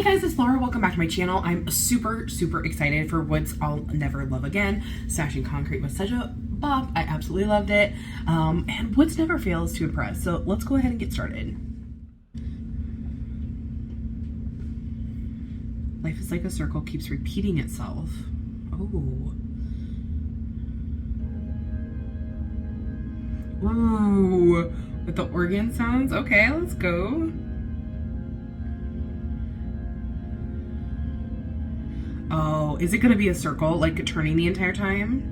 guys, it's Laura. Welcome back to my channel. I'm super excited for WOODZ I'll Never Love Again. Smashing Concrete was such a bop. I absolutely loved it. And WOODZ never fails to impress. So let's go ahead and get started. Life is like a circle, keeps repeating itself. Oh. Ooh. With the organ sounds. Okay, let's go. Oh, is it gonna be a circle, like turning the entire time?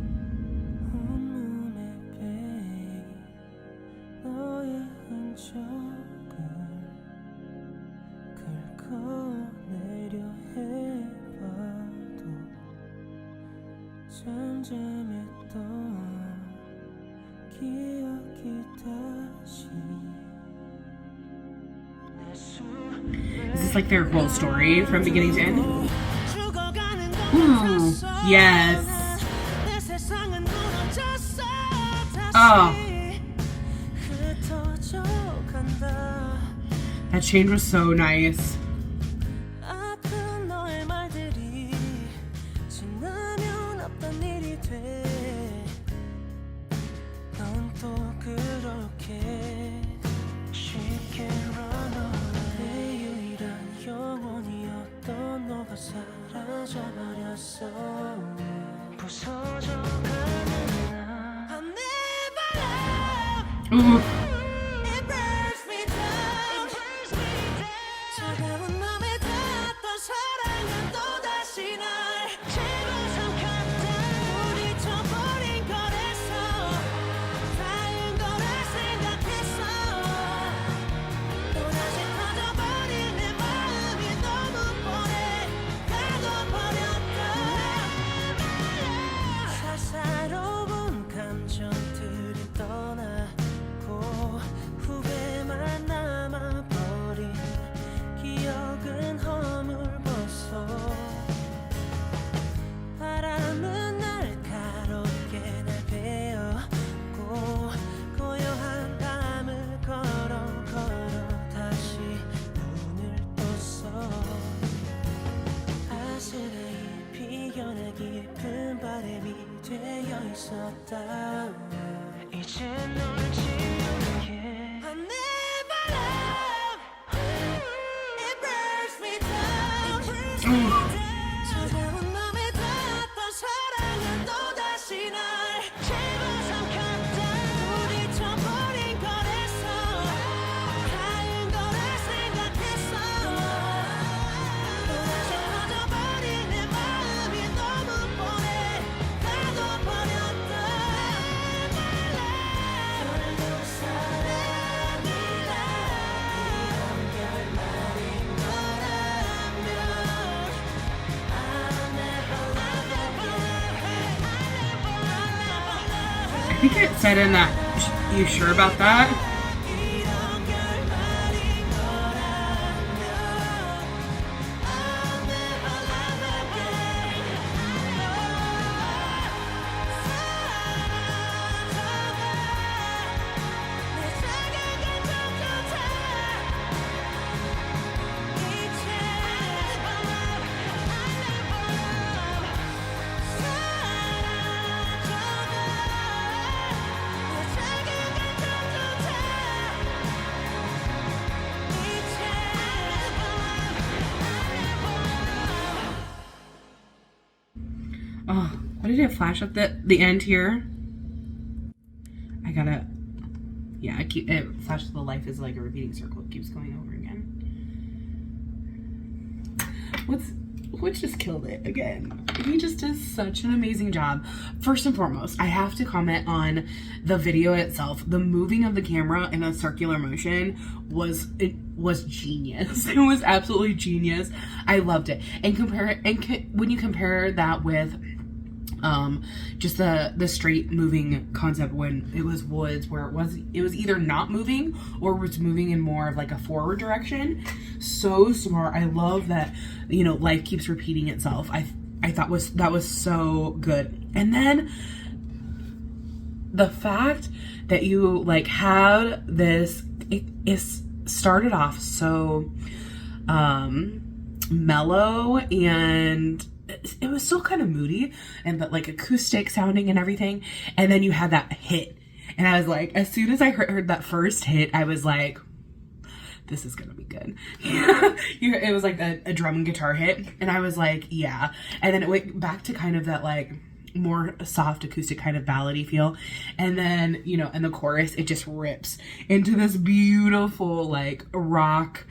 Is this like their whole story from beginning to end? Ooh, yes. Oh. That change was so nice. Ooh. I think it said in that, you sure about that? Oh, why did it flash at the end here? I gotta, yeah, it flashes the life is like a repeating circle. It keeps going over again. Woods just killed it again. He just does such an amazing job. First and foremost, I have to comment on the video itself. The moving of the camera in a circular motion was genius. It was absolutely genius. I loved it. And when you compare that with just the straight moving concept when it was WOODZ, where it was either not moving or was moving in more of like a forward direction. So smart. I love that, you know, life keeps repeating itself. I thought that was so good. And then the fact that you like had this, it started off so mellow, and it was still kind of moody and but like acoustic sounding and everything. And then you had that hit, and I was like, as soon as I heard that first hit, I was like, this is gonna be good. It was like a drum and guitar hit, and I was like, yeah. And then it went back to kind of that like more soft acoustic kind of ballady feel, and then, you know, in the chorus it just rips into this beautiful like rock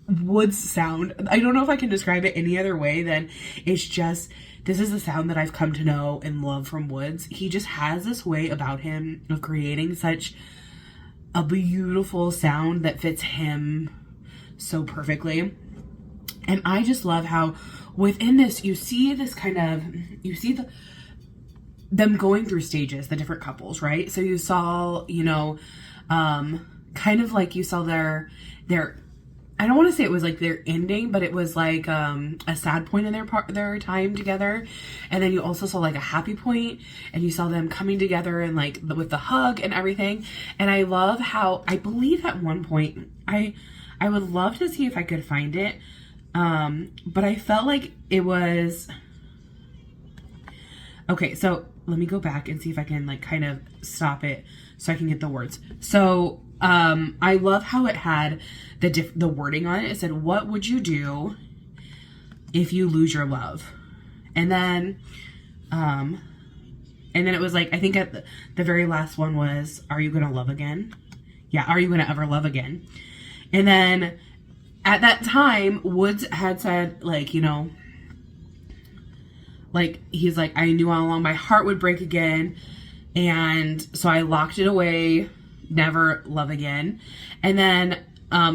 WOODZ sound. I don't know if I can describe it any other way than it's just, this is the sound that I've come to know and love from WOODZ. He just has this way about him of creating such a beautiful sound that fits him so perfectly. And I just love how within this, you see this kind of, you see them going through stages, the different couples, right? So you saw, you know, kind of like you saw their, I don't want to say it was like their ending, but it was like a sad point in their time together. And then you also saw like a happy point, and you saw them coming together and like with the hug and everything. And I love how, I believe at one point, I would love to see if I could find it. But I felt like it was, okay, so let me go back and see if I can like kind of stop it so I can get the words. So, I love how it had the wording on it. It said, what would you do if you lose your love? And then it was like, I think at the very last one was, are you going to love again? Yeah. Are you going to ever love again? And then at that time, WOODZ had said, like, you know, like, he's like, I knew all along my heart would break again. And so I locked it away, never love again. And then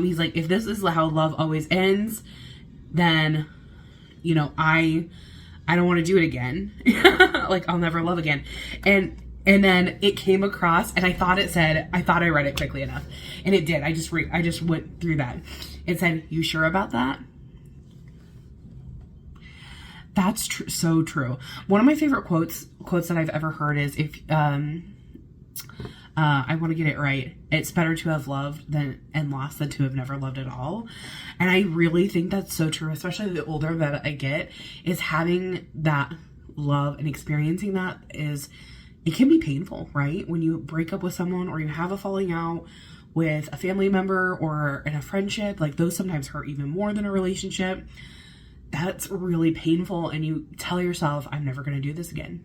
he's like, if this is how love always ends, then, you know, I don't want to do it again. Like, I'll never love again. And then it came across, and I thought I read it quickly enough, and it did. I just went through that. It said, you sure about that? That's so true. One of my favorite quotes that I've ever heard is, if I want to get it right, it's better to have loved and lost than to have never loved at all. And I really think that's so true, especially the older that I get, is having that love and experiencing that it can be painful, right? When you break up with someone, or you have a falling out with a family member or in a friendship, like those sometimes hurt even more than a relationship. That's really painful, and you tell yourself, I'm never going to do this again.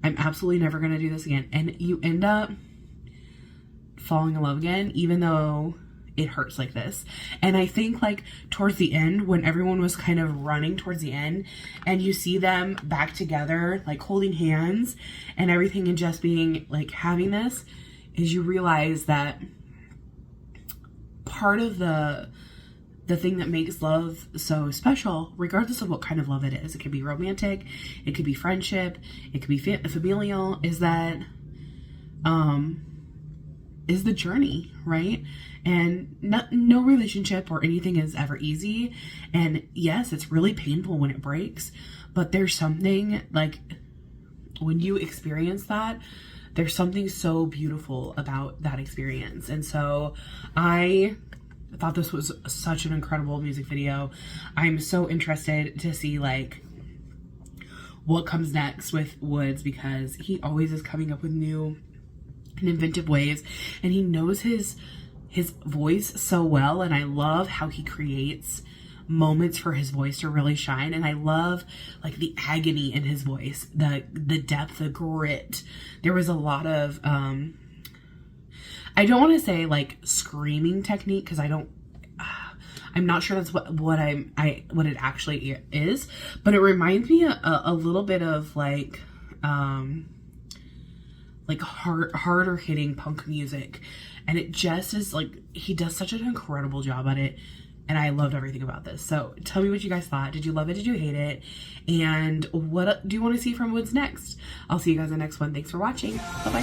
I'm absolutely never going to do this again. And you end up falling in love again, even though it hurts like this. And I think like towards the end, when everyone was kind of running towards the end, and you see them back together, like holding hands and everything, and just being like having this, is you realize that part of the thing that makes love so special, regardless of what kind of love it is, it could be romantic, it could be friendship, it could be familial, is that is the journey, right? And no relationship or anything is ever easy. And yes, it's really painful when it breaks, but there's something, like, when you experience that, there's something so beautiful about that experience. And so I thought this was such an incredible music video. I'm so interested to see like what comes next with WOODZ, because he always is coming up with new and inventive ways, and he knows his voice so well. And I love how he creates moments for his voice to really shine. And I love like the agony in his voice, the depth, the grit. There was a lot of I don't want to say like screaming technique, because I'm not sure that's what it actually is, but it reminds me a little bit of like harder hitting punk music. And it just is like, he does such an incredible job at it. And I loved everything about this. So tell me what you guys thought. Did you love it? Did you hate it? And what do you want to see from WOODZ next? I'll see you guys in the next one. Thanks for watching. Bye-bye.